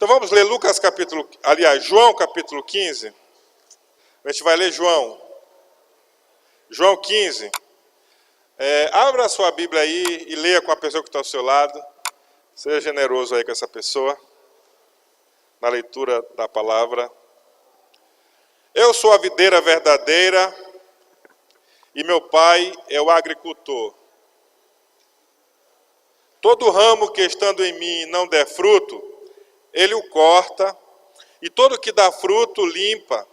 Então vamos ler João capítulo 15. A gente vai ler João 15. Abra a sua Bíblia aí e leia com a pessoa que está ao seu lado. Seja generoso aí com essa pessoa, na leitura da palavra. Eu sou a videira verdadeira e meu pai é o agricultor. Todo ramo que estando em mim não der fruto, ele o corta, e todo que dá fruto limpa,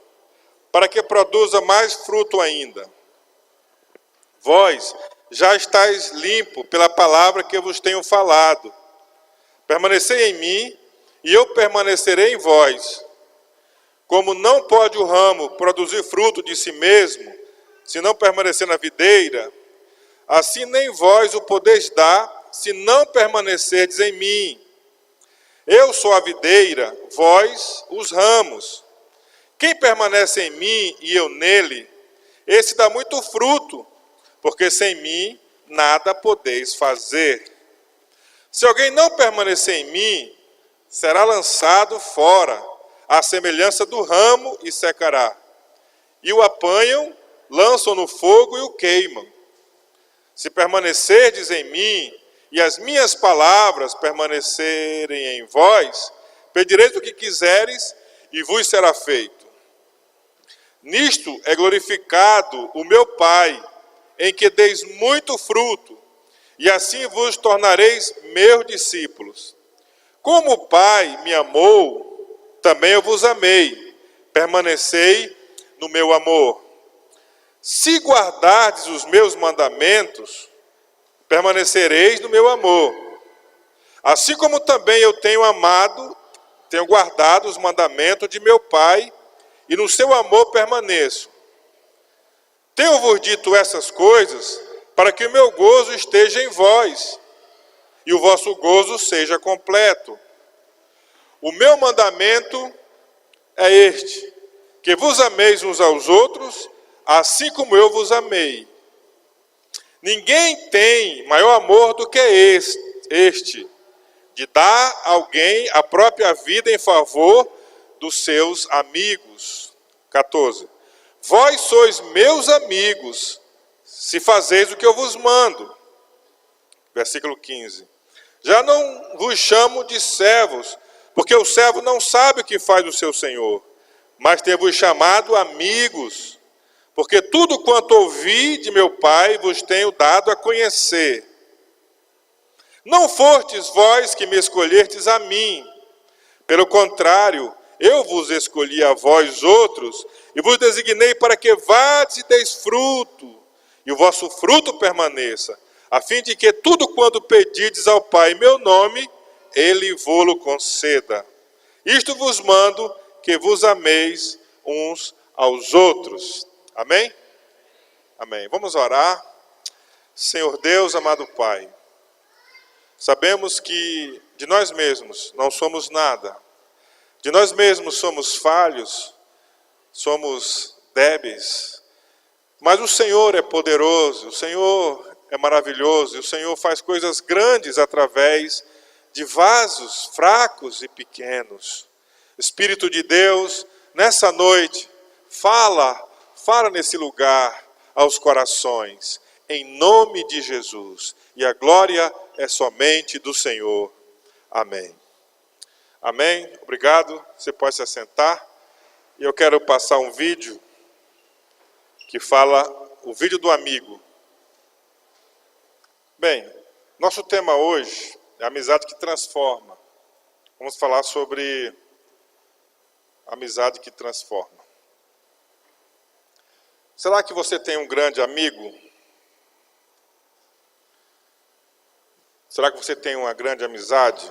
para que produza mais fruto ainda. Vós já estáis limpo pela palavra que eu vos tenho falado. Permanecei em mim, e eu permanecerei em vós. Como não pode o ramo produzir fruto de si mesmo, se não permanecer na videira, assim nem vós o podeis dar, se não permanecerdes em mim. Eu sou a videira, vós os ramos. Quem permanece em mim e eu nele, esse dá muito fruto, porque sem mim nada podeis fazer. Se alguém não permanecer em mim, será lançado fora, à semelhança do ramo, e secará. E o apanham, lançam no fogo e o queimam. Se permanecerdes em mim, e as minhas palavras permanecerem em vós, pedireis o que quiseres, e vos será feito. Nisto é glorificado o meu Pai, em que deis muito fruto, e assim vos tornareis meus discípulos. Como o Pai me amou, também eu vos amei. Permanecei no meu amor. Se guardardes os meus mandamentos, permanecereis no meu amor. Assim como também eu tenho guardado os mandamentos de meu Pai, e no seu amor permaneço. Tenho-vos dito essas coisas, para que o meu gozo esteja em vós, e o vosso gozo seja completo. O meu mandamento é este, que vos ameis uns aos outros, assim como eu vos amei. Ninguém tem maior amor do que este, de dar a alguém a própria vida em favor dos seus amigos. 14. Vós sois meus amigos, se fazeis o que eu vos mando. Versículo 15. Já não vos chamo de servos, porque o servo não sabe o que faz o seu senhor, mas tenho-vos chamado amigos, porque tudo quanto ouvi de meu Pai vos tenho dado a conhecer. Não fostes vós que me escolhestes a mim, pelo contrário, eu vos escolhi a vós outros, e vos designei para que vades e deis fruto, e o vosso fruto permaneça, a fim de que tudo quanto pedirdes ao Pai em meu nome, Ele vô-lo conceda. Isto vos mando, que vos ameis uns aos outros. Amém? Amém. Vamos orar. Senhor Deus, amado Pai, sabemos que de nós mesmos não somos nada. De nós mesmos somos falhos, somos débeis. Mas o Senhor é poderoso, o Senhor é maravilhoso, e o Senhor faz coisas grandes através de vasos fracos e pequenos. Espírito de Deus, nessa noite, fala nesse lugar aos corações, em nome de Jesus. E a glória é somente do Senhor. Amém. Amém. Obrigado. Você pode se assentar. E eu quero passar um vídeo que fala, o vídeo do amigo. Bem, nosso tema hoje é amizade que transforma. Vamos falar sobre amizade que transforma. Será que você tem um grande amigo? Será que você tem uma grande amizade?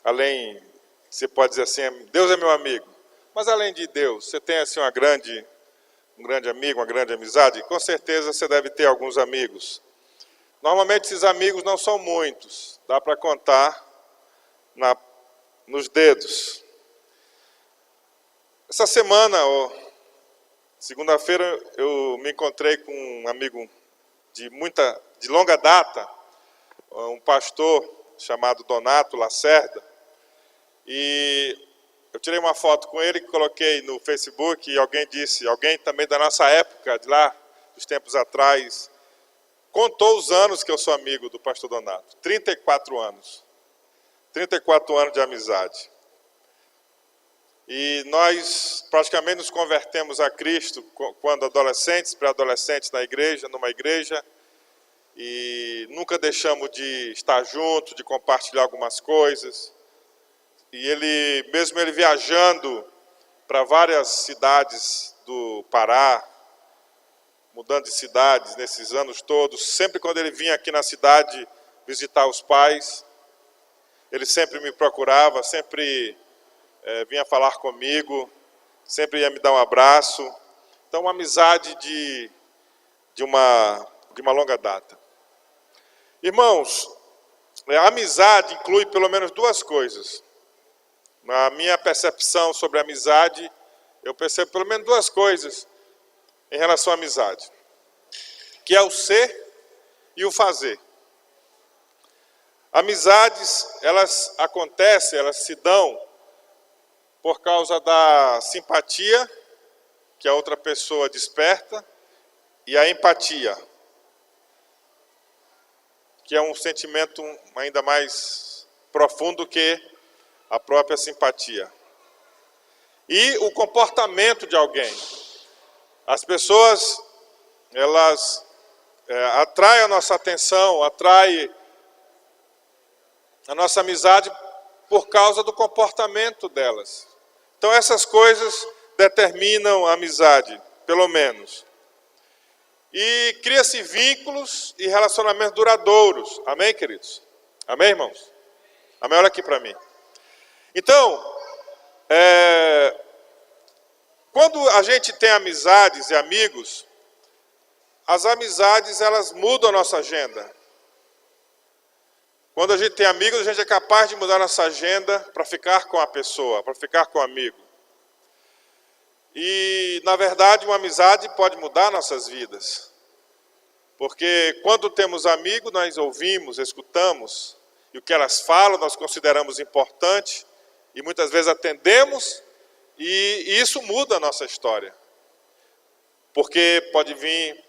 Além, você pode dizer assim, Deus é meu amigo. Mas além de Deus, você tem assim um grande amigo, uma grande amizade? Com certeza você deve ter alguns amigos. Normalmente esses amigos não são muitos. Dá para contar nos dedos. Essa semana, segunda-feira, eu me encontrei com um amigo de longa data, um pastor chamado Donato Lacerda. E eu tirei uma foto com ele, coloquei no Facebook e alguém também da nossa época, de lá, dos tempos atrás, contou os anos que eu sou amigo do pastor Donato. 34 anos. 34 anos de amizade. E nós praticamente nos convertemos a Cristo quando adolescentes, pré-adolescentes numa igreja, e nunca deixamos de estar junto, de compartilhar algumas coisas. E mesmo ele viajando para várias cidades do Pará, mudando de cidades nesses anos todos, sempre quando ele vinha aqui na cidade visitar os pais, ele sempre me procurava, sempre vinha falar comigo, sempre ia me dar um abraço. Então, uma amizade de uma longa data. Irmãos, a amizade inclui pelo menos duas coisas. Na minha percepção sobre a amizade, eu percebo pelo menos duas coisas em relação à amizade, que é o ser e o fazer. Amizades, elas acontecem, elas se dão por causa da simpatia que a outra pessoa desperta e a empatia, que é um sentimento ainda mais profundo que a própria simpatia. E o comportamento de alguém. As pessoas, elas atraem a nossa atenção, atraem a nossa amizade por causa do comportamento delas. Então essas coisas determinam a amizade, pelo menos. E cria-se vínculos e relacionamentos duradouros. Amém, queridos? Amém, irmãos? Amém? Olha aqui para mim. Então, quando a gente tem amizades e amigos, as amizades, elas mudam a nossa agenda. Quando a gente tem amigos, a gente é capaz de mudar nossa agenda para ficar com a pessoa, para ficar com o amigo. E, na verdade, uma amizade pode mudar nossas vidas. Porque quando temos amigos, nós ouvimos, escutamos, e o que elas falam nós consideramos importante, e muitas vezes atendemos, e isso muda a nossa história. Porque pode vir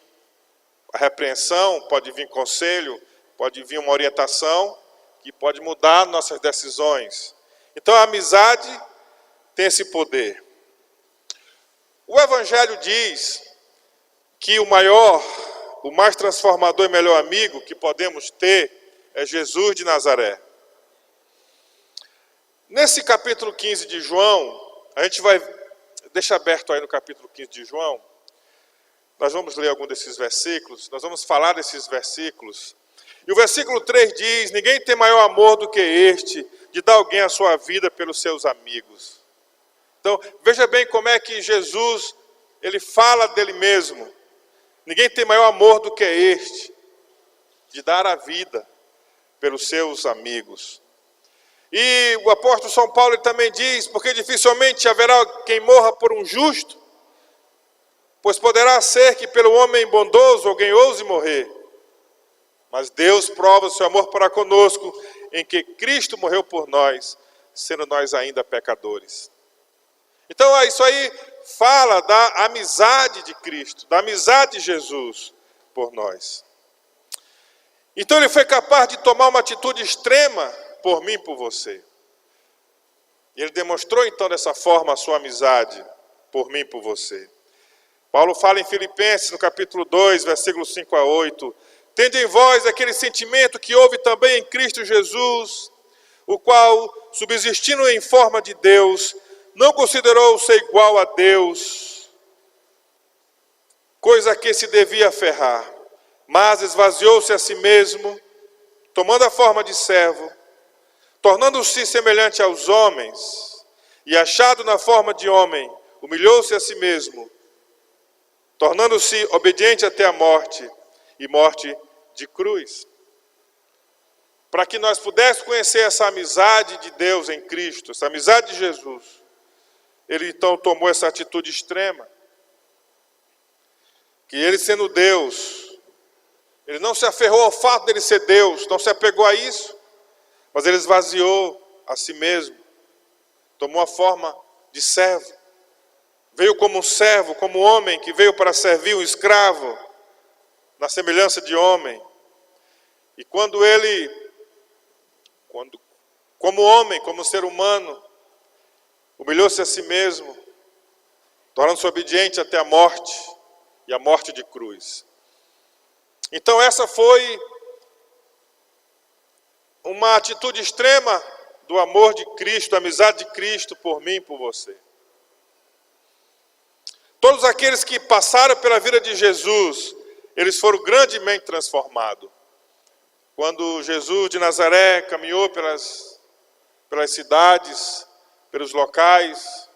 a repreensão, pode vir conselho, pode vir uma orientação que pode mudar nossas decisões. Então a amizade tem esse poder. O Evangelho diz que o mais transformador e melhor amigo que podemos ter é Jesus de Nazaré. Nesse capítulo 15 de João, a gente vai, deixa aberto aí no capítulo 15 de João, nós vamos ler algum desses versículos, nós vamos falar desses versículos. E o versículo 3 diz: ninguém tem maior amor do que este, de dar alguém a sua vida pelos seus amigos. Então, veja bem como é que Jesus, ele fala dele mesmo. Ninguém tem maior amor do que este, de dar a vida pelos seus amigos. E o apóstolo São Paulo ele também diz: porque dificilmente haverá quem morra por um justo, pois poderá ser que pelo homem bondoso alguém ouse morrer. Mas Deus prova o seu amor para conosco, em que Cristo morreu por nós, sendo nós ainda pecadores. Então isso aí fala da amizade de Cristo, da amizade de Jesus por nós. Então ele foi capaz de tomar uma atitude extrema por mim e por você. E ele demonstrou então dessa forma a sua amizade por mim e por você. Paulo fala em Filipenses, no capítulo 2, versículos 5 a 8, tende em vós aquele sentimento que houve também em Cristo Jesus, o qual, subsistindo em forma de Deus, não considerou ser igual a Deus, coisa a que se devia aferrar, mas esvaziou-se a si mesmo, tomando a forma de servo, tornando-se semelhante aos homens, e achado na forma de homem, humilhou-se a si mesmo, tornando-se obediente até a morte, e morte de cruz. Para que nós pudéssemos conhecer essa amizade de Deus em Cristo, essa amizade de Jesus, ele então tomou essa atitude extrema. Que ele sendo Deus, ele não se aferrou ao fato de ele ser Deus, não se apegou a isso, mas ele esvaziou a si mesmo, tomou a forma de servo. Veio como um servo, como um homem que veio para servir um escravo, na semelhança de homem. E quando ele, como homem, como ser humano, humilhou-se a si mesmo, tornando-se obediente até a morte, e a morte de cruz. Então essa foi uma atitude extrema do amor de Cristo, da amizade de Cristo por mim e por você. Todos aqueles que passaram pela vida de Jesus, eles foram grandemente transformados. Quando Jesus de Nazaré caminhou pelas cidades, pelos locais,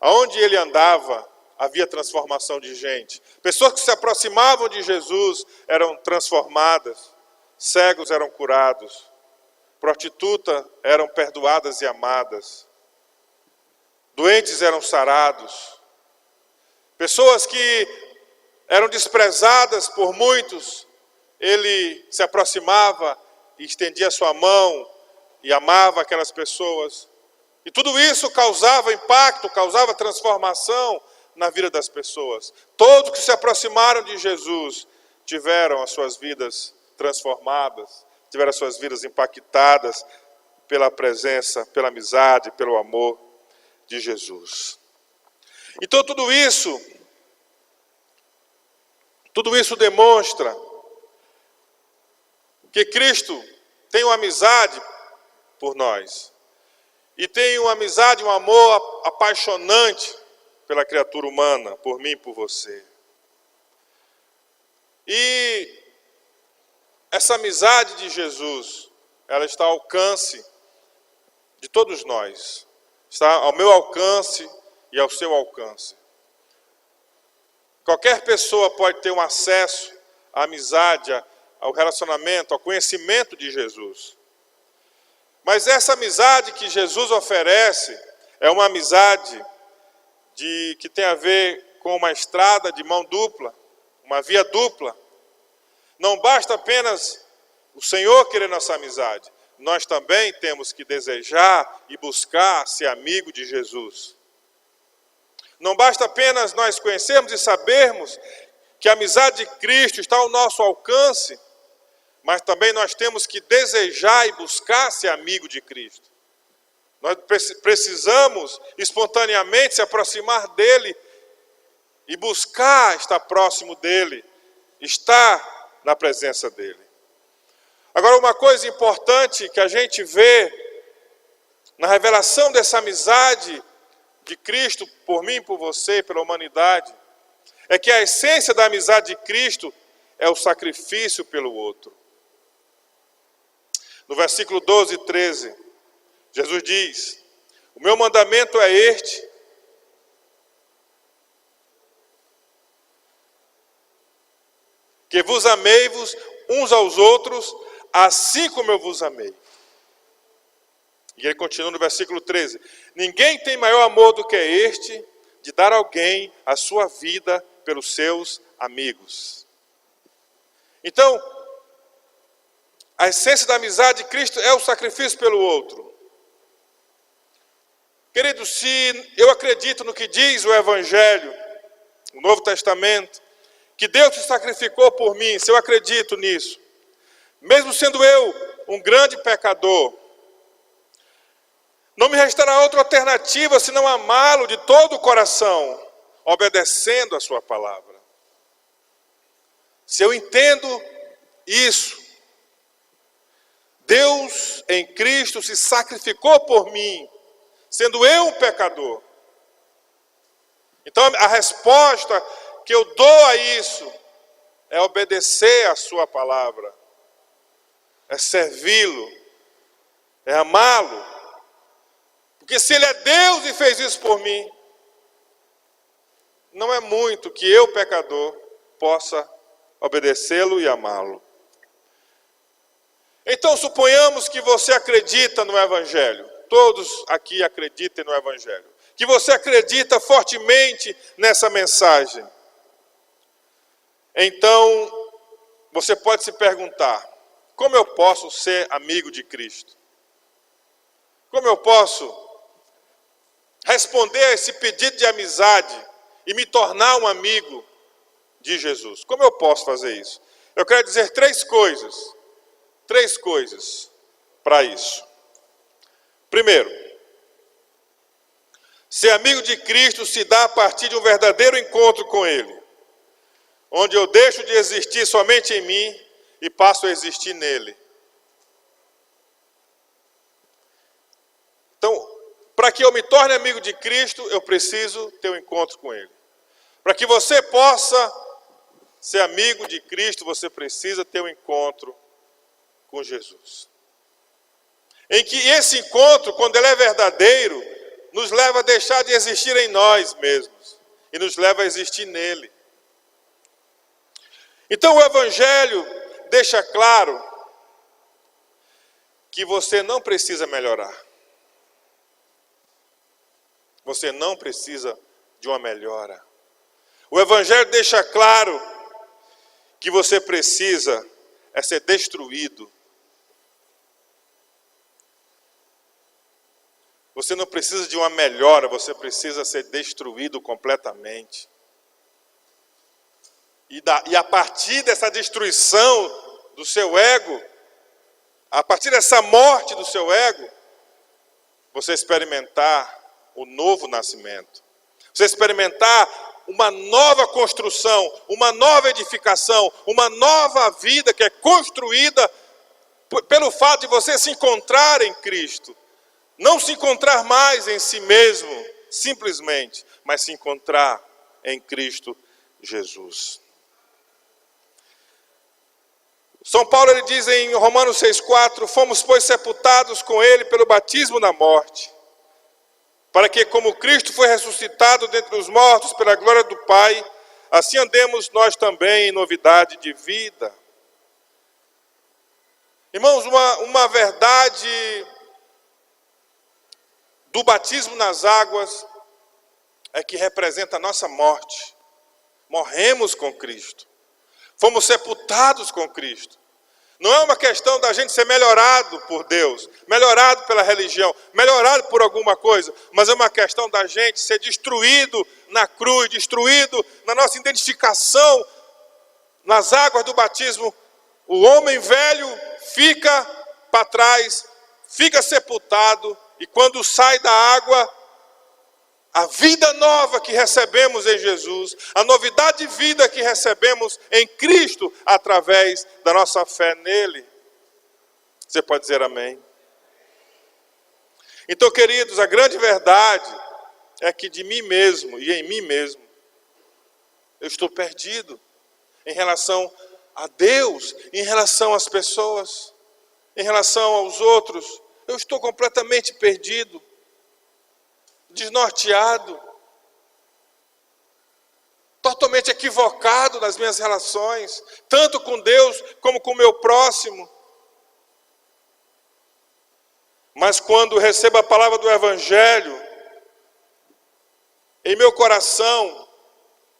aonde ele andava, havia transformação de gente. Pessoas que se aproximavam de Jesus eram transformadas, cegos eram curados, prostitutas eram perdoadas e amadas, doentes eram sarados, pessoas que eram desprezadas por muitos, ele se aproximava e estendia sua mão e amava aquelas pessoas. E tudo isso causava impacto, causava transformação na vida das pessoas. Todos que se aproximaram de Jesus tiveram as suas vidas transformadas, tiveram as suas vidas impactadas pela presença, pela amizade, pelo amor de Jesus. Então tudo isso demonstra que Cristo tem uma amizade por nós. E tem uma amizade, um amor apaixonante pela criatura humana, por mim e por você. E essa amizade de Jesus, ela está ao alcance de todos nós. Está ao meu alcance e ao seu alcance. Qualquer pessoa pode ter um acesso à amizade, ao relacionamento, ao conhecimento de Jesus. Mas essa amizade que Jesus oferece é uma amizade que tem a ver com uma estrada de mão dupla, uma via dupla. Não basta apenas o Senhor querer nossa amizade. Nós também temos que desejar e buscar ser amigo de Jesus. Não basta apenas nós conhecermos e sabermos que a amizade de Cristo está ao nosso alcance, mas também nós temos que desejar e buscar ser amigo de Cristo. Nós precisamos espontaneamente se aproximar dele e buscar estar próximo dele, estar na presença dele. Agora, uma coisa importante que a gente vê na revelação dessa amizade de Cristo por mim, por você, pela humanidade, é que a essência da amizade de Cristo é o sacrifício pelo outro. No versículo 12 e 13, Jesus diz: o meu mandamento é este, que vos amei-vos uns aos outros, assim como eu vos amei. E ele continua no versículo 13: ninguém tem maior amor do que este, de dar a alguém a sua vida pelos seus amigos. Então, a essência da amizade de Cristo é o sacrifício pelo outro. Querido, se eu acredito no que diz o Evangelho, o Novo Testamento, que Deus se sacrificou por mim, se eu acredito nisso, mesmo sendo eu um grande pecador, não me restará outra alternativa senão amá-lo de todo o coração, obedecendo a sua palavra. Se eu entendo isso, Deus em Cristo se sacrificou por mim, sendo eu um pecador. Então a resposta que eu dou a isso é obedecer a sua palavra, é servi-lo, é amá-lo. Porque se ele é Deus e fez isso por mim, não é muito que eu, pecador, possa obedecê-lo e amá-lo. Então suponhamos que você acredita no Evangelho. Todos aqui acreditem no Evangelho. Que você acredita fortemente nessa mensagem. Então, você pode se perguntar: como eu posso ser amigo de Cristo? Como eu posso responder a esse pedido de amizade e me tornar um amigo de Jesus. Como eu posso fazer isso? Eu quero dizer três coisas para isso. Primeiro, ser amigo de Cristo se dá a partir de um verdadeiro encontro com Ele, onde eu deixo de existir somente em mim e passo a existir nele. Então, para que eu me torne amigo de Cristo, eu preciso ter um encontro com Ele. Para que você possa ser amigo de Cristo, você precisa ter um encontro com Jesus. Em que esse encontro, quando ele é verdadeiro, nos leva a deixar de existir em nós mesmos e nos leva a existir nele. Então o Evangelho deixa claro que você não precisa melhorar. Você não precisa de uma melhora. O Evangelho deixa claro que você precisa ser destruído. Você não precisa de uma melhora, você precisa ser destruído completamente. E a partir dessa destruição do seu ego, a partir dessa morte do seu ego, você experimentar o novo nascimento. Você experimentar uma nova construção, uma nova edificação, uma nova vida que é construída pelo fato de você se encontrar em Cristo. Não se encontrar mais em si mesmo, simplesmente, mas se encontrar em Cristo Jesus. São Paulo ele diz em Romanos 6,4: fomos, pois, sepultados com ele pelo batismo na morte, para que, como Cristo foi ressuscitado dentre os mortos pela glória do Pai, assim andemos nós também em novidade de vida. Irmãos, uma verdade do batismo nas águas é que representa a nossa morte. Morremos com Cristo. Fomos sepultados com Cristo. Não é uma questão da gente ser melhorado por Deus, melhorado pela religião, melhorado por alguma coisa, mas é uma questão da gente ser destruído na cruz, destruído na nossa identificação nas águas do batismo. O homem velho fica para trás, fica sepultado, e quando sai da água, a vida nova que recebemos em Jesus, a novidade de vida que recebemos em Cristo através da nossa fé nele. Você pode dizer amém? Então, queridos, a grande verdade é que de mim mesmo e em mim mesmo, eu estou perdido em relação a Deus, em relação às pessoas, em relação aos outros. Eu estou completamente perdido, desnorteado, totalmente equivocado nas minhas relações, tanto com Deus como com o meu próximo. Mas quando recebo a palavra do Evangelho, em meu coração,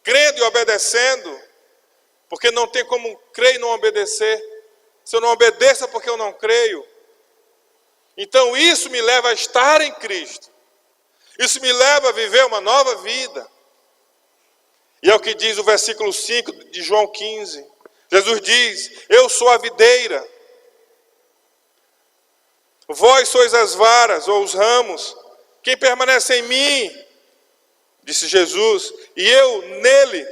crendo e obedecendo, porque não tem como crer e não obedecer. Se eu não obedeço é porque eu não creio. Então isso me leva a estar em Cristo. Isso me leva a viver uma nova vida. E é o que diz o versículo 5 de João 15. Jesus diz: eu sou a videira, vós sois as varas ou os ramos. Quem permanece em mim, disse Jesus, e eu nele,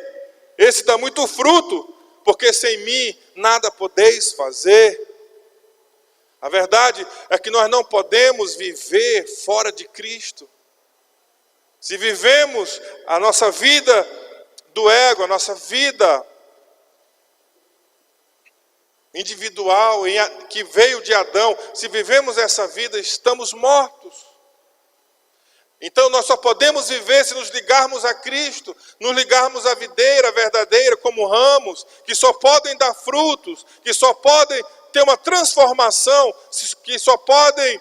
esse dá muito fruto, porque sem mim nada podeis fazer. A verdade é que nós não podemos viver fora de Cristo. Se vivemos a nossa vida do ego, a nossa vida individual, que veio de Adão, se vivemos essa vida, estamos mortos. Então nós só podemos viver se nos ligarmos a Cristo, nos ligarmos à videira verdadeira como ramos, que só podem dar frutos, que só podem ter uma transformação, que só podem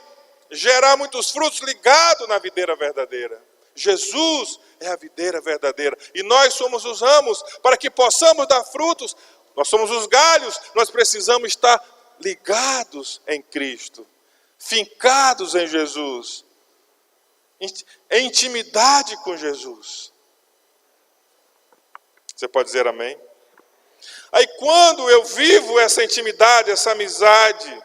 gerar muitos frutos ligados na videira verdadeira. Jesus é a videira verdadeira e nós somos os ramos. Para que possamos dar frutos, nós somos os galhos, nós precisamos estar ligados em Cristo, fincados em Jesus. em intimidade com Jesus. Você pode dizer amém? Aí quando eu vivo essa intimidade, essa amizade,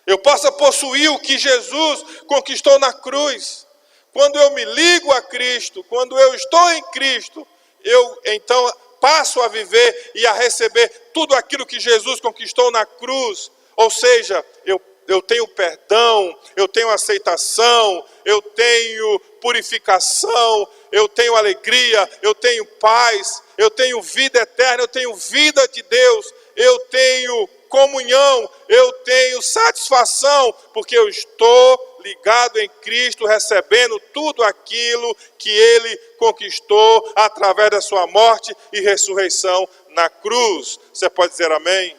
eu passo a possuir o que Jesus conquistou na cruz. Quando eu me ligo a Cristo, quando eu estou em Cristo, eu então passo a viver e a receber tudo aquilo que Jesus conquistou na cruz. Ou seja, eu tenho perdão, eu tenho aceitação, eu tenho purificação, eu tenho alegria, eu tenho paz, eu tenho vida eterna, eu tenho vida de Deus, eu tenho comunhão, eu tenho satisfação, porque eu estou ligado em Cristo, recebendo tudo aquilo que Ele conquistou através da sua morte e ressurreição na cruz. Você pode dizer amém?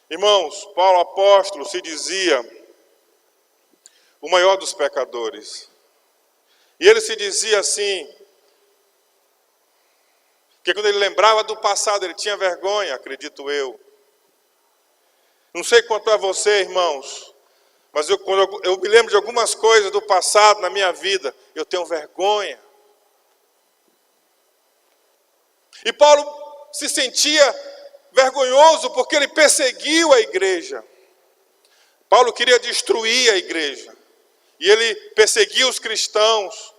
Irmãos, Paulo apóstolo se dizia o maior dos pecadores. E ele se dizia assim, que quando ele lembrava do passado, ele tinha vergonha, acredito eu. Não sei quanto a você, irmãos, mas quando eu me lembro de algumas coisas do passado na minha vida, eu tenho vergonha. E Paulo se sentia vergonhoso porque ele perseguiu a igreja. Paulo queria destruir a igreja. E ele perseguia os cristãos.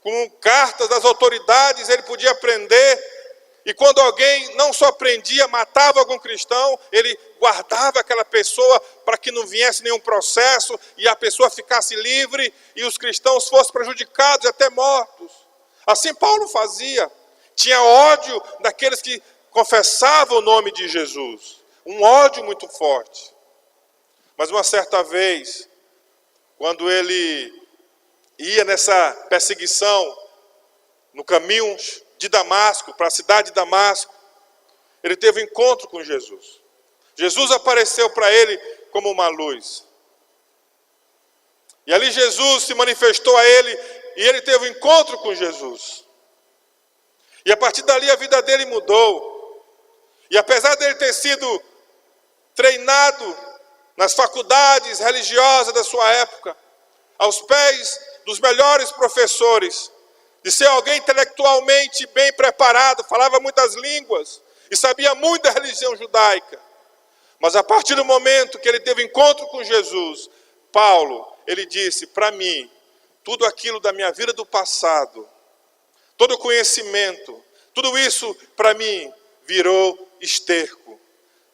Com cartas das autoridades ele podia prender. E quando alguém não só prendia, matava algum cristão, ele guardava aquela pessoa para que não viesse nenhum processo e a pessoa ficasse livre e os cristãos fossem prejudicados e até mortos. Assim Paulo fazia. Tinha ódio daqueles que confessavam o nome de Jesus. Um ódio muito forte. Mas uma certa vez, quando ele ia nessa perseguição, no caminho de Damasco, para a cidade de Damasco, ele teve um encontro com Jesus. Jesus apareceu para ele como uma luz. E ali Jesus se manifestou a ele, e ele teve um encontro com Jesus. E a partir dali a vida dele mudou. E apesar dele ter sido treinado nas faculdades religiosas da sua época, aos pés dos melhores professores, de ser alguém intelectualmente bem preparado, falava muitas línguas e sabia muito da religião judaica. Mas a partir do momento que ele teve encontro com Jesus, Paulo, ele disse, para mim, tudo aquilo da minha vida do passado, todo o conhecimento, tudo isso para mim virou esterco.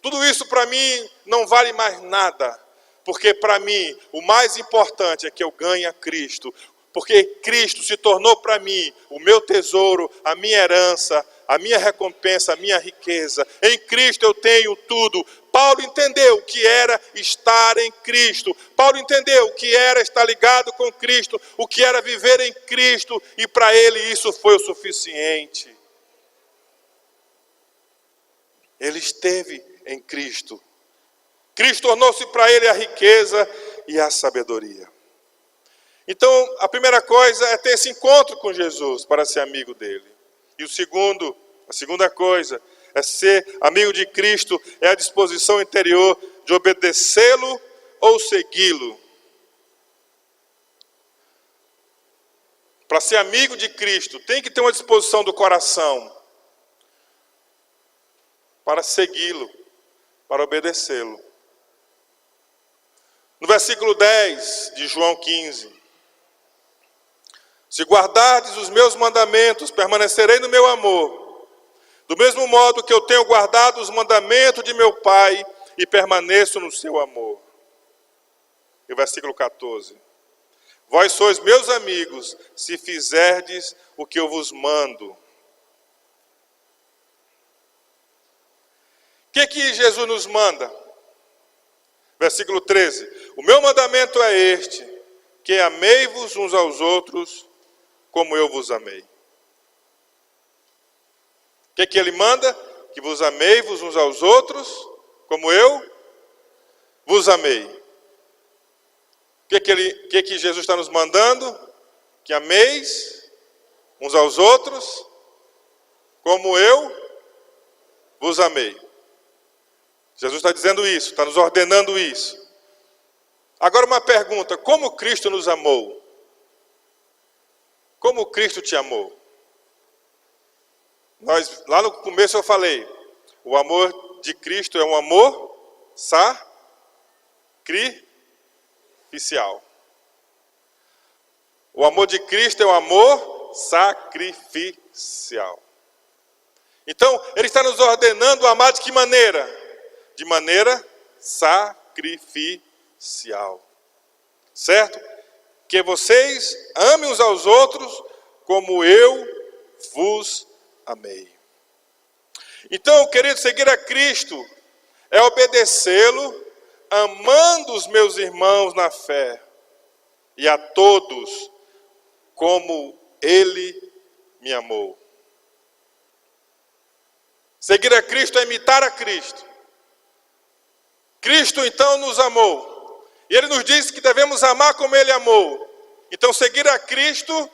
Tudo isso para mim não vale mais nada, porque para mim o mais importante é que eu ganhe a Cristo, porque Cristo se tornou para mim o meu tesouro, a minha herança, a minha recompensa, a minha riqueza. Em Cristo eu tenho tudo. Paulo entendeu o que era estar em Cristo. Paulo entendeu o que era estar ligado com Cristo, o que era viver em Cristo, e para ele isso foi o suficiente. Ele esteve em Cristo. Cristo tornou-se para ele a riqueza e a sabedoria. Então, a primeira coisa é ter esse encontro com Jesus para ser amigo dele. E a segunda coisa é ser amigo de Cristo, é a disposição interior de obedecê-lo ou segui-lo. Para ser amigo de Cristo, tem que ter uma disposição do coração para segui-lo, para obedecê-lo. No versículo 10 de João 15. Se guardardes os meus mandamentos, permanecerei no meu amor. Do mesmo modo que eu tenho guardado os mandamentos de meu Pai e permaneço no seu amor. E o versículo 14. Vós sois meus amigos, se fizerdes o que eu vos mando. O que Jesus nos manda? Versículo 13. O meu mandamento é este, que amei-vos uns aos outros, como eu vos amei. O que ele manda? Que vos amei-vos uns aos outros, como eu vos amei. O que Jesus está nos mandando? Que ameis uns aos outros, como eu vos amei. Jesus está dizendo isso, está nos ordenando isso. Agora uma pergunta: como Cristo nos amou? Como Cristo te amou? Lá no começo eu falei, o amor de Cristo é um amor sacrificial. O amor de Cristo é um amor sacrificial. Então, Ele está nos ordenando amar de que maneira? De maneira sacrificial. Certo? Que vocês amem uns aos outros como eu vos amei. Então, querido, seguir a Cristo é obedecê-lo, amando os meus irmãos na fé e a todos como Ele me amou. Seguir a Cristo é imitar a Cristo. Cristo então nos amou. E Ele nos diz que devemos amar como Ele amou. Então seguir a Cristo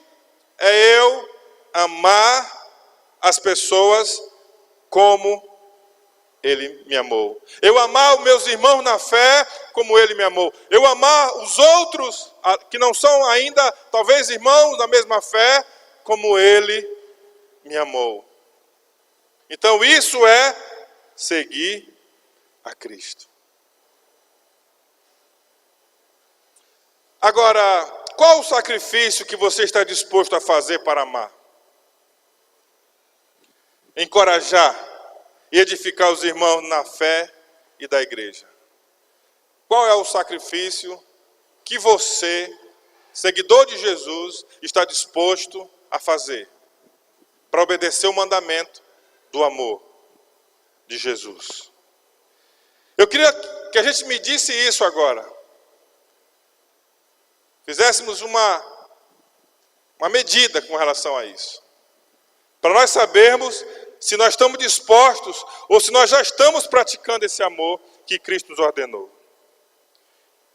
é eu amar as pessoas como Ele me amou. Eu amar os meus irmãos na fé como Ele me amou. Eu amar os outros que não são ainda, talvez, irmãos da mesma fé, como Ele me amou. Então isso é seguir a Cristo. Agora, qual o sacrifício que você está disposto a fazer para amar? Encorajar e edificar os irmãos na fé e da igreja. Qual é o sacrifício que você, seguidor de Jesus, está disposto a fazer para obedecer o mandamento do amor de Jesus? Eu queria que a gente medisse isso agora. Fizéssemos uma medida com relação a isso. Para nós sabermos se nós estamos dispostos ou se nós já estamos praticando esse amor que Cristo nos ordenou.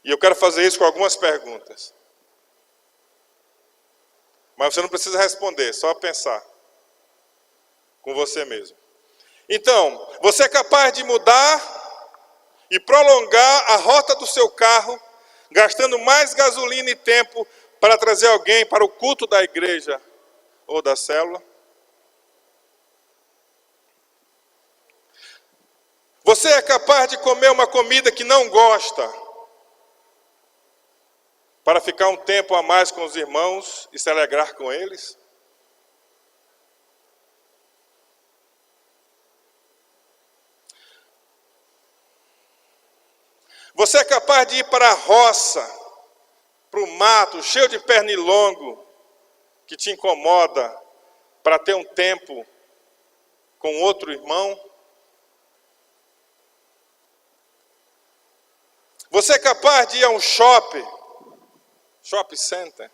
E eu quero fazer isso com algumas perguntas. Mas você não precisa responder, só pensar com você mesmo. Então, você é capaz de mudar e prolongar a rota do seu carro, gastando mais gasolina e tempo para trazer alguém para o culto da igreja ou da célula? Você é capaz de comer uma comida que não gosta para ficar um tempo a mais com os irmãos e se alegrar com eles? Você é capaz de ir para a roça, para o mato, cheio de pernilongo, que te incomoda, para ter um tempo com outro irmão? Você é capaz de ir a um shopping center,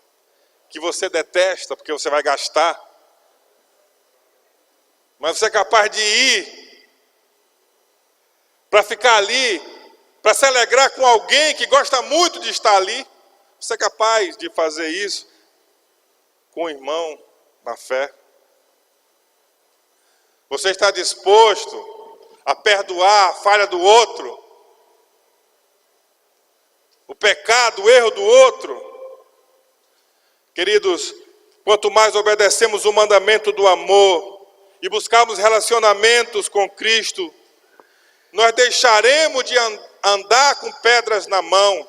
que você detesta porque você vai gastar, mas você é capaz de ir para ficar ali, para se alegrar com alguém que gosta muito de estar ali? Você é capaz de fazer isso com o irmão na fé? Você está disposto a perdoar a falha do outro? O pecado, o erro do outro? Queridos, quanto mais obedecemos o mandamento do amor e buscarmos relacionamentos com Cristo, nós deixaremos de andar com pedras na mão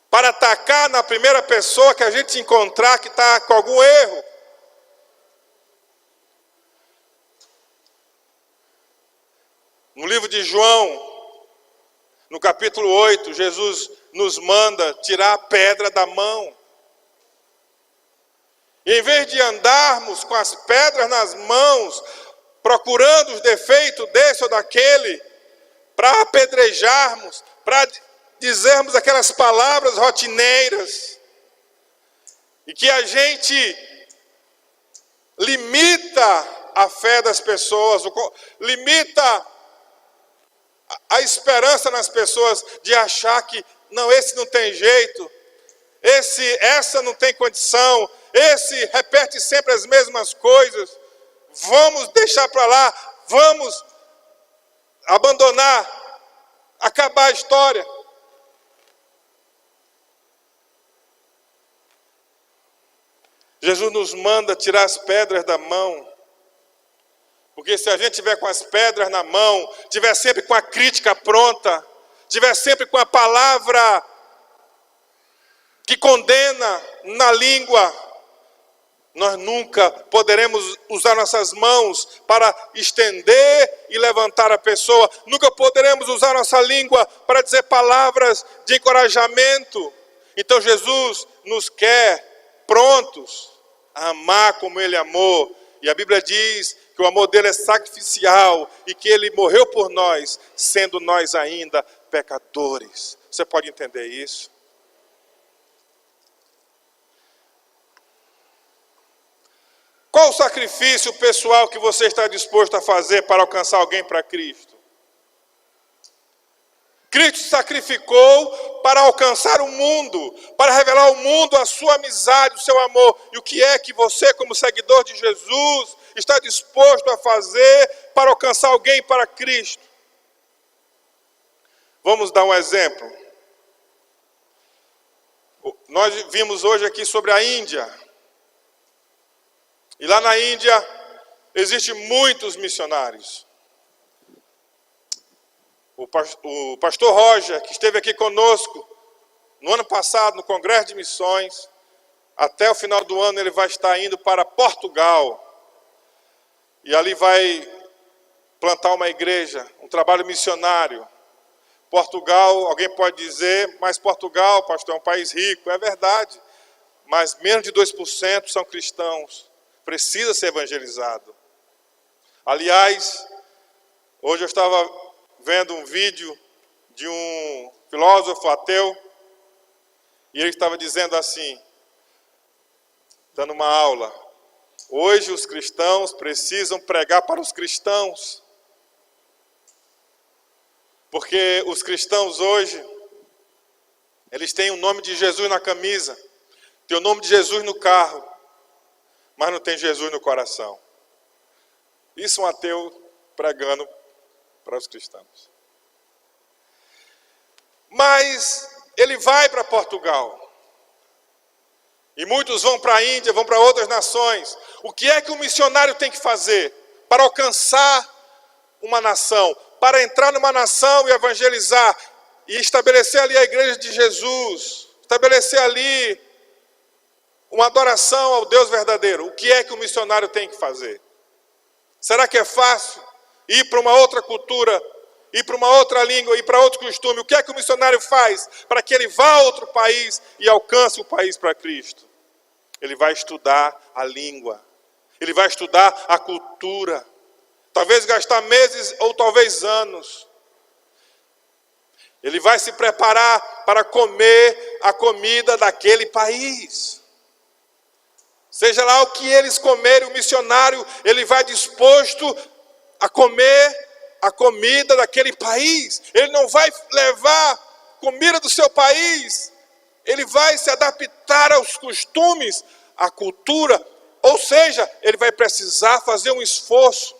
para atacar na primeira pessoa que a gente encontrar que está com algum erro. No livro de João, no capítulo 8, Jesus nos manda tirar a pedra da mão. E em vez de andarmos com as pedras nas mãos, procurando os defeitos desse ou daquele, para apedrejarmos, para dizermos aquelas palavras rotineiras, e que a gente limita a fé das pessoas, limita a esperança nas pessoas de achar que, não, esse não tem jeito, essa não tem condição, esse repete sempre as mesmas coisas, vamos deixar para lá, vamos abandonar, acabar a história. Jesus nos manda tirar as pedras da mão. Porque se a gente tiver com as pedras na mão, tiver sempre com a crítica pronta, tiver sempre com a palavra que condena na língua, nós nunca poderemos usar nossas mãos para estender e levantar a pessoa. Nunca poderemos usar nossa língua para dizer palavras de encorajamento. Então Jesus nos quer prontos a amar como Ele amou. E a Bíblia diz que o amor dele é sacrificial e que Ele morreu por nós, sendo nós ainda pecadores. Você pode entender isso? Qual o sacrifício pessoal que você está disposto a fazer para alcançar alguém para Cristo? Cristo se sacrificou para alcançar o mundo, para revelar ao mundo a sua amizade, o seu amor. E o que é que você, como seguidor de Jesus, está disposto a fazer para alcançar alguém para Cristo? Vamos dar um exemplo. Nós vimos hoje aqui sobre a Índia. E lá na Índia, existem muitos missionários. O pastor Roger, que esteve aqui conosco no ano passado, no Congresso de Missões, até o final do ano ele vai estar indo para Portugal. E ali vai plantar uma igreja, um trabalho missionário. Portugal, alguém pode dizer, mas Portugal, pastor, é um país rico. É verdade, mas menos de 2% são cristãos. Precisa ser evangelizado. Aliás, hoje eu estava vendo um vídeo de um filósofo ateu, e ele estava dizendo assim, dando uma aula: hoje os cristãos precisam pregar para os cristãos. Porque os cristãos hoje, eles têm o nome de Jesus na camisa, tem o nome de Jesus no carro, mas não tem Jesus no coração. Isso é um ateu pregando para os cristãos. Mas ele vai para Portugal. E muitos vão para a Índia, vão para outras nações. O que é que um missionário tem que fazer para alcançar uma nação? Para entrar numa nação e evangelizar e estabelecer ali a igreja de Jesus, estabelecer ali uma adoração ao Deus verdadeiro. O que é que o missionário tem que fazer? Será que é fácil ir para uma outra cultura, ir para uma outra língua, ir para outro costume? O que é que o missionário faz para que ele vá a outro país e alcance o país para Cristo? Ele vai estudar a língua, ele vai estudar a cultura, talvez gastar meses ou talvez anos. Ele vai se preparar para comer a comida daquele país. Seja lá o que eles comerem, o missionário, ele vai disposto a comer a comida daquele país. Ele não vai levar comida do seu país. Ele vai se adaptar aos costumes, à cultura. Ou seja, ele vai precisar fazer um esforço.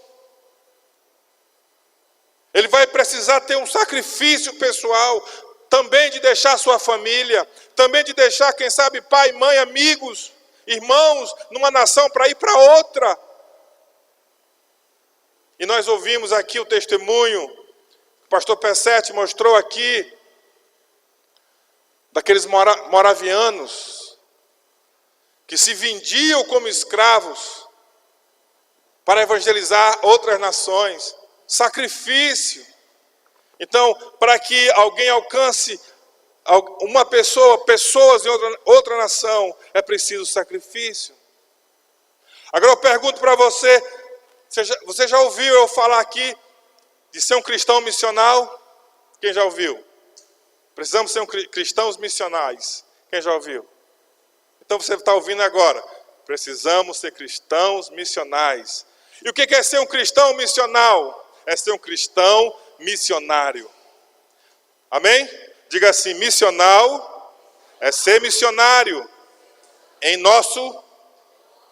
Ele vai precisar ter um sacrifício pessoal, também de deixar sua família, também de deixar, quem sabe, pai, mãe, amigos, irmãos, numa nação para ir para outra. E nós ouvimos aqui o testemunho que o pastor P7 mostrou aqui, daqueles moravianos, que se vendiam como escravos para evangelizar outras nações. Sacrifício. Então, para que alguém alcance uma pessoa, pessoas em outra nação, é preciso sacrifício. Agora eu pergunto para você, você já ouviu eu falar aqui de ser um cristão missional? Quem já ouviu? Precisamos ser cristãos missionais. Quem já ouviu? Então você está ouvindo agora. Precisamos ser cristãos missionais. E o que é ser um cristão missional? É ser um cristão missionário. Amém? Diga assim, missional é ser missionário em nosso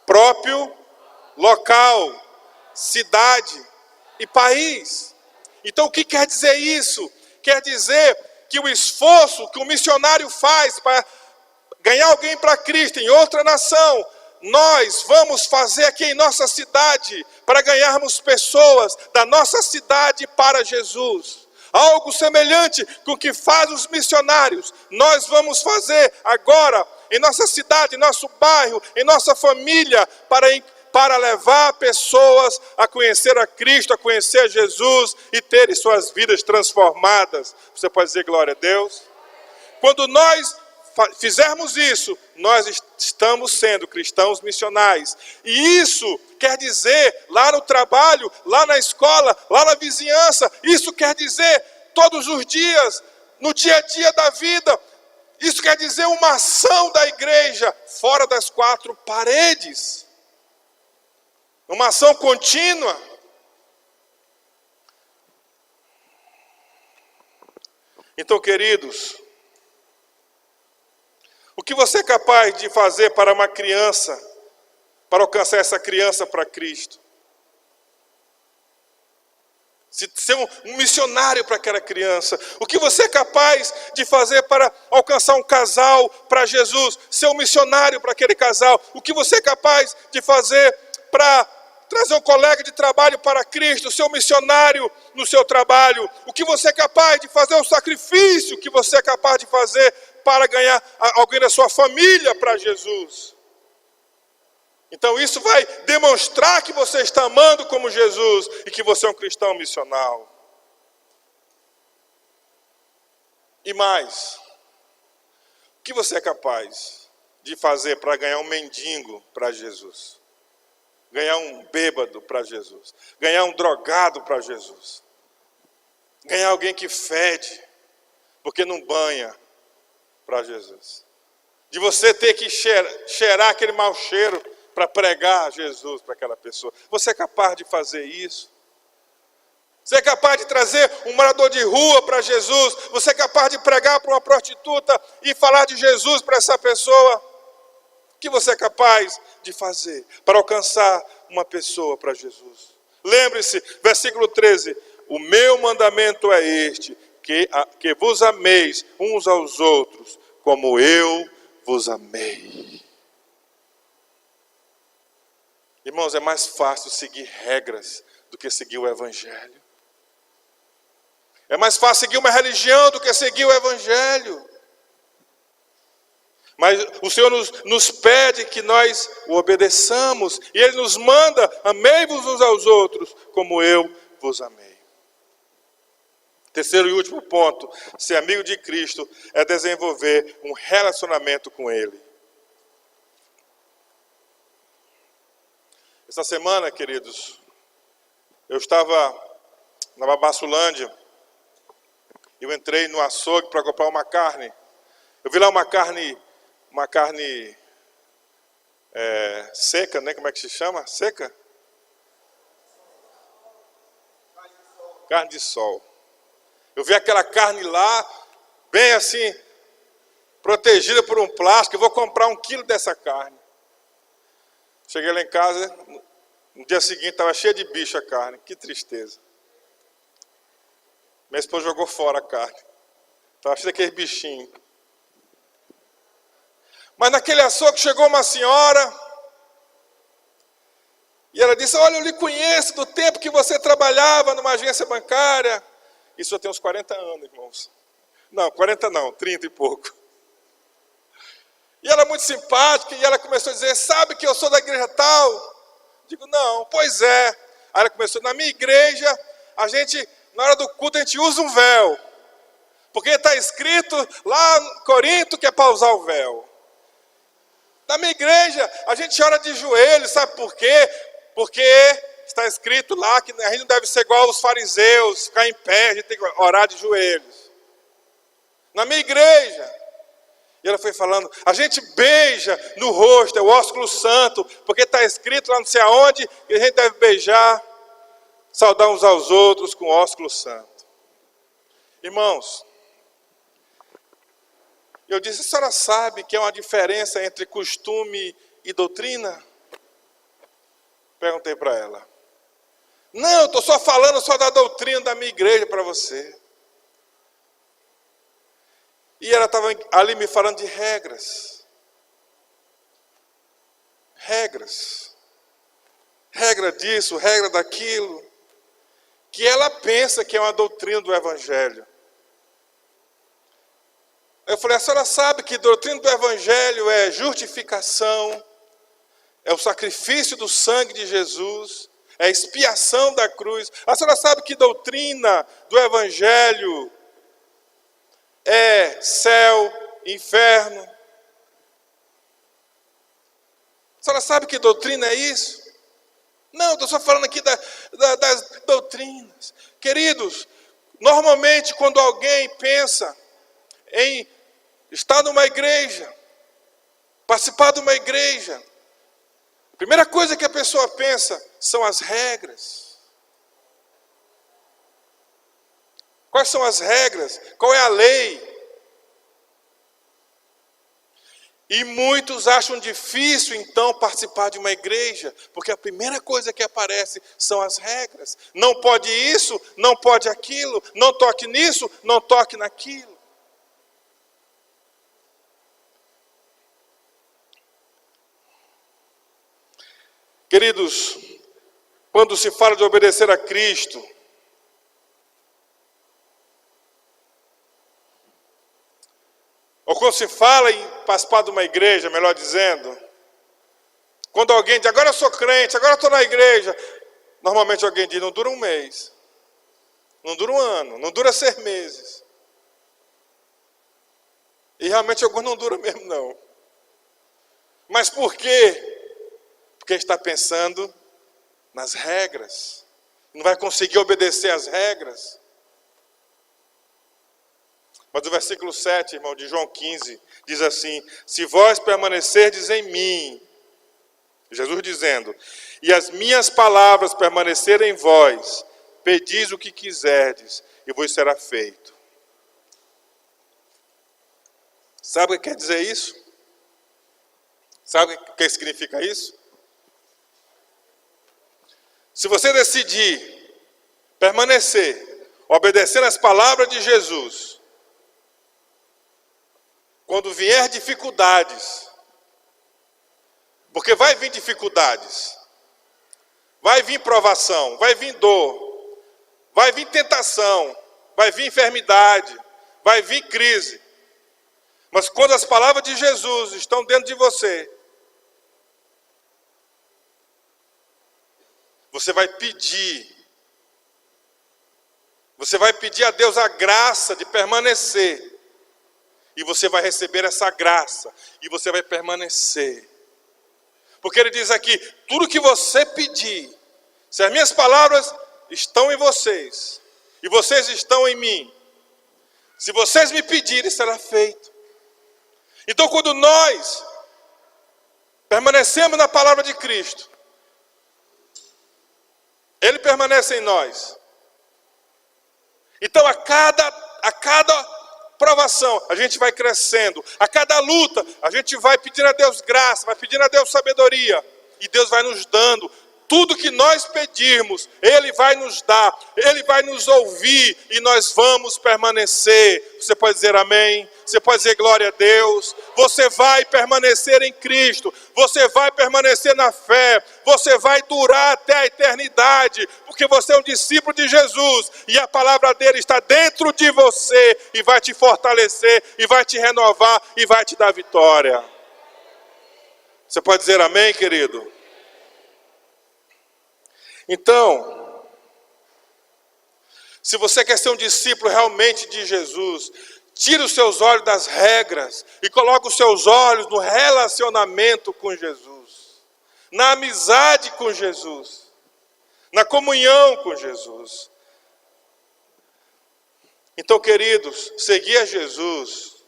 próprio local, cidade e país. Então o que quer dizer isso? Quer dizer que o esforço que o missionário faz para ganhar alguém para Cristo em outra nação nós vamos fazer aqui em nossa cidade para ganharmos pessoas da nossa cidade para Jesus? Algo semelhante com o que faz os missionários, nós vamos fazer agora em nossa cidade, em nosso bairro, em nossa família, para levar pessoas a conhecer a Cristo, a conhecer a Jesus e terem suas vidas transformadas. Você pode dizer glória a Deus? Quando nós fizermos isso, nós estamos sendo cristãos missionais. E isso quer dizer, lá no trabalho, lá na escola, lá na vizinhança, isso quer dizer todos os dias, no dia a dia da vida. Isso quer dizer uma ação da igreja fora das quatro paredes. Uma ação contínua. Então, queridos, o que você é capaz de fazer para uma criança, para alcançar essa criança para Cristo? Ser um missionário para aquela criança. O que você é capaz de fazer para alcançar um casal para Jesus? Ser um missionário para aquele casal. O que você é capaz de fazer para trazer um colega de trabalho para Cristo? Ser um missionário no seu trabalho. O que você é capaz de fazer? O sacrifício que você é capaz de fazer para ganhar alguém da sua família para Jesus. Então isso vai demonstrar que você está amando como Jesus e que você é um cristão missional. E mais, o que você é capaz de fazer para ganhar um mendigo para Jesus? Ganhar um bêbado para Jesus? Ganhar um drogado para Jesus? Ganhar alguém que fede porque não banha para Jesus? De você ter que cheirar aquele mau cheiro para pregar Jesus para aquela pessoa. Você é capaz de fazer isso? Você é capaz de trazer um morador de rua para Jesus? Você é capaz de pregar para uma prostituta e falar de Jesus para essa pessoa? O que você é capaz de fazer para alcançar uma pessoa para Jesus? Lembre-se, versículo 13: o meu mandamento é este, que vos ameis uns aos outros, como eu vos amei. Irmãos, é mais fácil seguir regras do que seguir o Evangelho. É mais fácil seguir uma religião do que seguir o Evangelho. Mas o Senhor nos pede que nós o obedeçamos. E Ele nos manda: amei-vos uns aos outros, como eu vos amei. Terceiro e último ponto: ser amigo de Cristo é desenvolver um relacionamento com Ele. Essa semana, queridos, eu estava na Babassulândia. Eu entrei no açougue para comprar uma carne. Eu vi lá uma carne seca, né? Como é que se chama? Seca? Carne de sol. Eu vi aquela carne lá, bem assim, protegida por um plástico. Eu vou comprar 1 quilo dessa carne. Cheguei lá em casa, no dia seguinte estava cheia de bicho a carne. Que tristeza. Minha esposa jogou fora a carne. Estava cheia daqueles bichinhos. Mas naquele açougue chegou uma senhora. E ela disse: olha, eu lhe conheço do tempo que você trabalhava numa agência bancária. Isso eu tenho uns 40 anos, irmãos. Não, 40 não, 30 e pouco. E ela muito simpática, e ela começou a dizer: sabe que eu sou da igreja tal? Digo: não. Pois é. Aí ela começou: na minha igreja, a gente, na hora do culto, a gente usa um véu. Porque está escrito lá em Corinto que é para usar o véu. Na minha igreja, a gente ora de joelhos, sabe por quê? Porque está escrito lá que a gente não deve ser igual aos fariseus, ficar em pé, a gente tem que orar de joelhos. Na minha igreja, e ela foi falando: a gente beija no rosto, é o ósculo santo, porque está escrito lá não sei aonde, que a gente deve beijar, saudar uns aos outros com o ósculo santo. Irmãos, eu disse: a senhora sabe que há uma diferença entre costume e doutrina? Perguntei para ela. Não, eu estou só falando só da doutrina da minha igreja para você. E ela estava ali me falando de regras. regras. Regra disso, regra daquilo. Que ela pensa que é uma doutrina do Evangelho. Eu falei, a senhora sabe que doutrina do Evangelho é justificação, é o sacrifício do sangue de Jesus, é a expiação da cruz. A senhora sabe que doutrina do Evangelho é céu, inferno. A senhora sabe que doutrina é isso? Não, estou só falando aqui das doutrinas. Queridos, normalmente quando alguém pensa em estar numa igreja, participar de uma igreja, a primeira coisa que a pessoa pensa são as regras. Quais são as regras? Qual é a lei? E muitos acham difícil, então, participar de uma igreja, porque a primeira coisa que aparece são as regras. Não pode isso, não pode aquilo, não toque nisso, não toque naquilo. Queridos, quando se fala de obedecer a Cristo, ou quando se fala em participar de uma igreja, melhor dizendo, quando alguém diz, agora eu sou crente, agora eu estou na igreja, normalmente alguém diz, não dura um mês, não dura um ano, não dura 6 meses. E realmente alguns não duram mesmo não. Mas por quê? Porque está pensando nas regras, não vai conseguir obedecer às regras. Mas o versículo 7, irmão, de João 15, diz assim, se vós permanecerdes em mim, Jesus dizendo, e as minhas palavras permanecerem em vós, pedis o que quiserdes, e vos será feito. Sabe o que quer dizer isso? Sabe o que significa isso? Se você decidir permanecer, obedecendo as palavras de Jesus, quando vier dificuldades, porque vai vir dificuldades, vai vir provação, vai vir dor, vai vir tentação, vai vir enfermidade, vai vir crise. Mas quando as palavras de Jesus estão dentro de você, você vai pedir a Deus a graça de permanecer. E você vai receber essa graça. E você vai permanecer. Porque ele diz aqui, tudo que você pedir, se as minhas palavras estão em vocês, e vocês estão em mim, se vocês me pedirem, será feito. Então quando nós permanecemos na palavra de Cristo, Ele permanece em nós. Então a cada provação, a gente vai crescendo. A cada luta, a gente vai pedindo a Deus graça, vai pedindo a Deus sabedoria. E Deus vai nos dando. Tudo que nós pedirmos, Ele vai nos dar. Ele vai nos ouvir e nós vamos permanecer. Você pode dizer amém? Você pode dizer glória a Deus? Você vai permanecer em Cristo. Você vai permanecer na fé. Você vai durar até a eternidade. Porque você é um discípulo de Jesus. E a palavra dele está dentro de você. E vai te fortalecer. E vai te renovar. E vai te dar vitória. Você pode dizer amém, querido? Então, se você quer ser um discípulo realmente de Jesus, tire os seus olhos das regras e coloque os seus olhos no relacionamento com Jesus, na amizade com Jesus, na comunhão com Jesus. Então, queridos, seguir a Jesus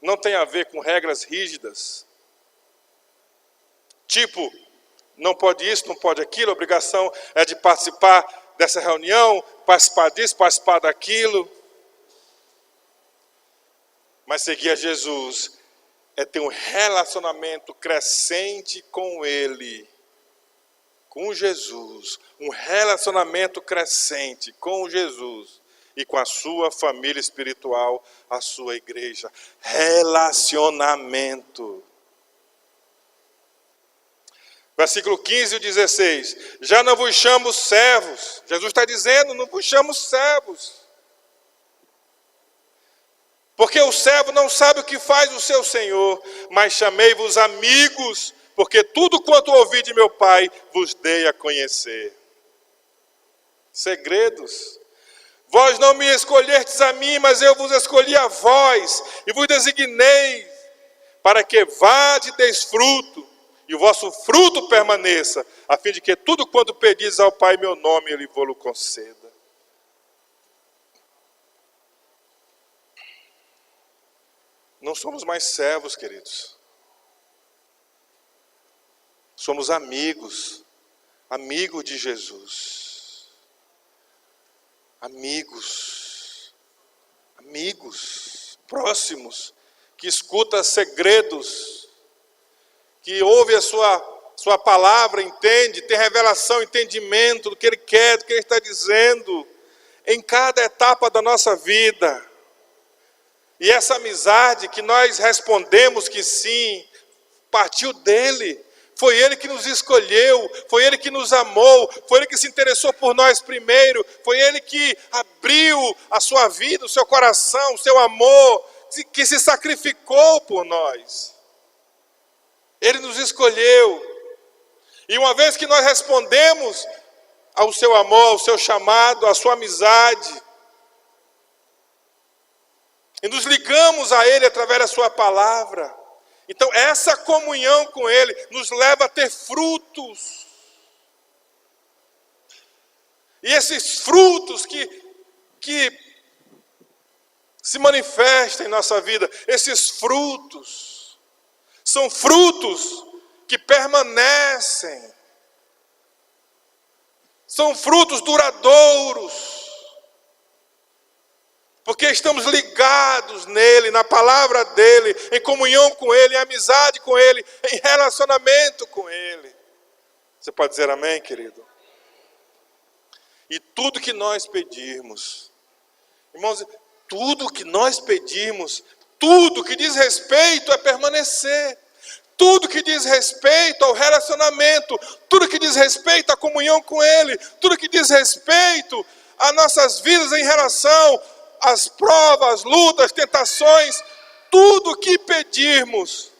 não tem a ver com regras rígidas, tipo, não pode isso, não pode aquilo, a obrigação é de participar dessa reunião, participar disso, participar daquilo. Mas seguir a Jesus é ter um relacionamento crescente com Ele, com Jesus. Um relacionamento crescente com Jesus e com a sua família espiritual, a sua igreja. Relacionamento. Versículo 15 e 16. Já não vos chamo servos. Jesus está dizendo, não vos chamo servos. Porque o servo não sabe o que faz o seu senhor, mas chamei-vos amigos, porque tudo quanto ouvi de meu Pai vos dei a conhecer. Segredos. Vós não me escolhestes a mim, mas eu vos escolhi a vós, e vos designei, para que vade e deis fruto, e o vosso fruto permaneça, a fim de que tudo quanto pedis ao Pai em meu nome, Ele vos conceda. Não somos mais servos, queridos. Somos amigos, amigos de Jesus. Amigos, próximos, que escuta segredos, que ouve a sua palavra, entende, tem revelação, entendimento do que Ele quer, do que Ele está dizendo, em cada etapa da nossa vida. E essa amizade que nós respondemos que sim, partiu dele. Foi Ele que nos escolheu, foi Ele que nos amou, foi Ele que se interessou por nós primeiro, foi Ele que abriu a sua vida, o seu coração, o seu amor, que se sacrificou por nós. Ele nos escolheu. E uma vez que nós respondemos ao seu amor, ao seu chamado, à sua amizade, e nos ligamos a Ele através da sua palavra, então essa comunhão com Ele nos leva a ter frutos. E esses frutos que se manifestam em nossa vida, esses frutos, são frutos que permanecem, são frutos duradouros, porque estamos ligados nele, na palavra dele, em comunhão com ele, em amizade com ele, em relacionamento com ele. Você pode dizer amém, querido? E tudo que nós pedirmos, irmãos, tudo que nós pedirmos, tudo que diz respeito a permanecer, tudo que diz respeito ao relacionamento, tudo que diz respeito à comunhão com ele, tudo que diz respeito às nossas vidas em relação as provas, lutas, tentações, tudo que pedirmos,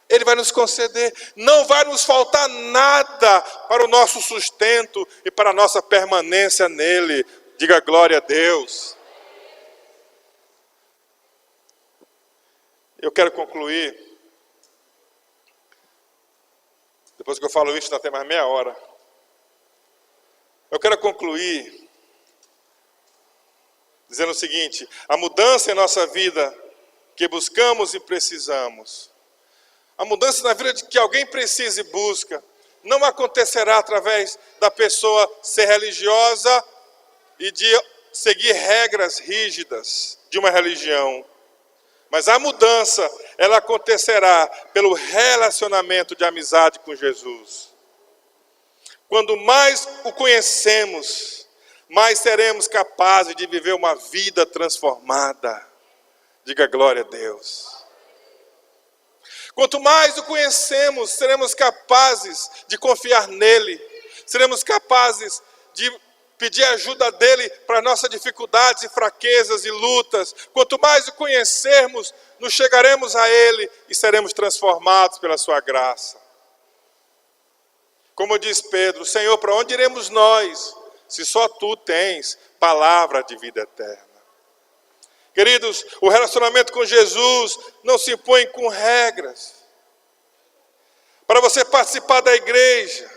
Ele vai nos conceder. Não vai nos faltar nada para o nosso sustento e para a nossa permanência nele. Diga glória a Deus. Eu quero concluir. Depois que eu falo isso, ainda tem mais meia hora. Eu quero concluir dizendo o seguinte: a mudança em nossa vida que buscamos e precisamos, a mudança na vida de que alguém precisa e busca, não acontecerá através da pessoa ser religiosa e de seguir regras rígidas de uma religião. Mas a mudança, ela acontecerá pelo relacionamento de amizade com Jesus. Quando mais o conhecemos, mais seremos capazes de viver uma vida transformada. Diga glória a Deus. Quanto mais o conhecemos, seremos capazes de confiar nele. Seremos capazes de pedir ajuda dele para nossas dificuldades e fraquezas e lutas. Quanto mais o conhecermos, nos chegaremos a ele e seremos transformados pela sua graça. Como diz Pedro: Senhor, para onde iremos nós, se só tu tens palavra de vida eterna? Queridos, o relacionamento com Jesus não se impõe com regras. Para você participar da igreja,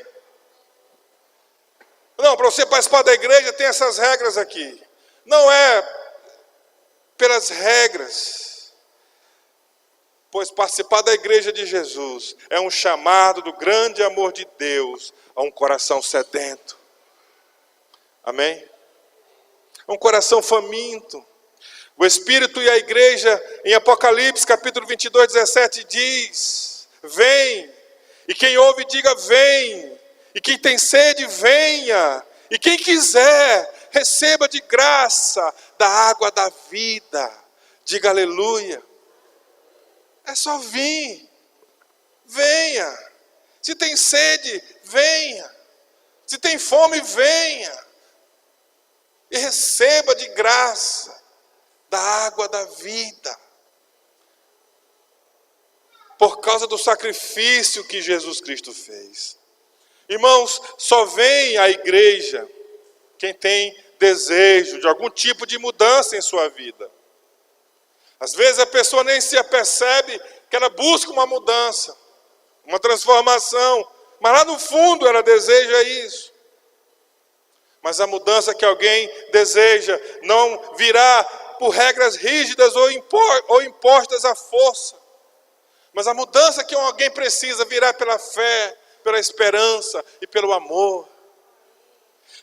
não, para você participar da igreja tem essas regras aqui. Não é pelas regras, pois participar da igreja de Jesus é um chamado do grande amor de Deus a um coração sedento. Amém? Um coração faminto. O Espírito e a igreja, em Apocalipse capítulo 22, 17, diz: vem, e quem ouve diga vem, e quem tem sede venha, e quem quiser receba de graça da água da vida. Diga aleluia. É só vir, venha. Se tem sede, venha. Se tem fome, venha. E receba de graça da água da vida. Por causa do sacrifício que Jesus Cristo fez. Irmãos, só vem à igreja quem tem desejo de algum tipo de mudança em sua vida. Às vezes a pessoa nem se apercebe que ela busca uma mudança, uma transformação, mas lá no fundo ela deseja isso. Mas a mudança que alguém deseja não virá por regras rígidas ou impostas à força. Mas a mudança que alguém precisa virá pela fé, pela esperança e pelo amor.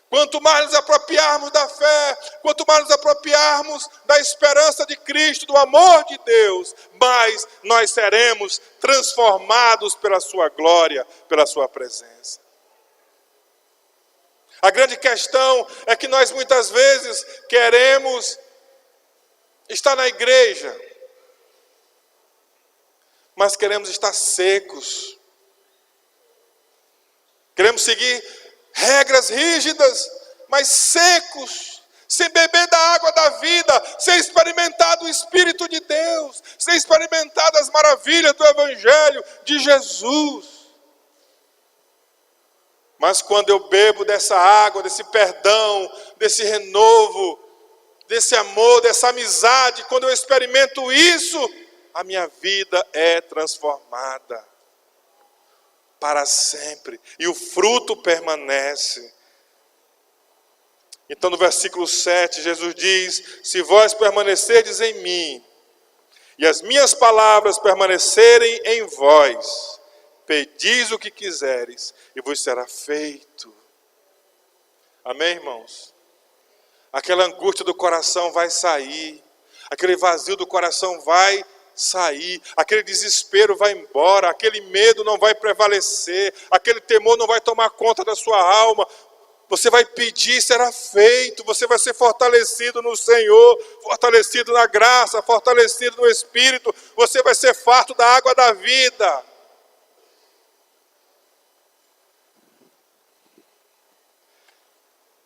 Quanto mais nos apropriarmos da fé, quanto mais nos apropriarmos da esperança de Cristo, do amor de Deus, mais nós seremos transformados pela sua glória, pela sua presença. A grande questão é que nós muitas vezes queremos estar na igreja, mas queremos estar secos. Queremos seguir regras rígidas, mas secos, sem beber da água da vida, sem experimentar do Espírito de Deus, sem experimentar das maravilhas do Evangelho de Jesus. Mas quando eu bebo dessa água, desse perdão, desse renovo, desse amor, dessa amizade, quando eu experimento isso, a minha vida é transformada para sempre, e o fruto permanece. Então no versículo 7, Jesus diz: se vós permanecerdes em mim, e as minhas palavras permanecerem em vós, pedis o que quiseres, e vos será feito. Amém, irmãos? Aquela angústia do coração vai sair, aquele vazio do coração vai sair, aquele desespero vai embora, aquele medo não vai prevalecer, aquele temor não vai tomar conta da sua alma. Você vai pedir, será feito, você vai ser fortalecido no Senhor, fortalecido na graça, fortalecido no Espírito, você vai ser farto da água da vida.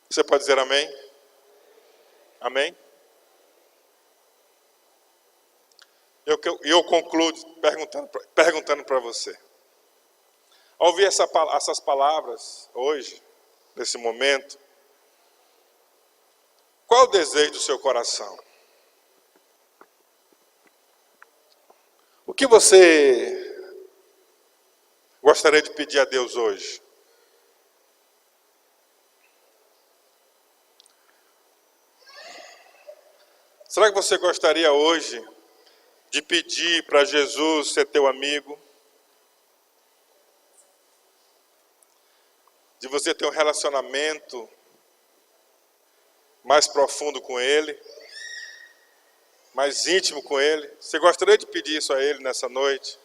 Você pode dizer amém? Amém? Eu concluo perguntando para você. Ao ouvir essas palavras hoje, nesse momento, qual o desejo do seu coração? O que você gostaria de pedir a Deus hoje? Será que você gostaria hoje de pedir para Jesus ser teu amigo? De você ter um relacionamento mais profundo com Ele, mais íntimo com Ele? Você gostaria de pedir isso a Ele nessa noite?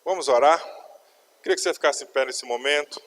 Vamos orar? Queria que você ficasse em pé nesse momento.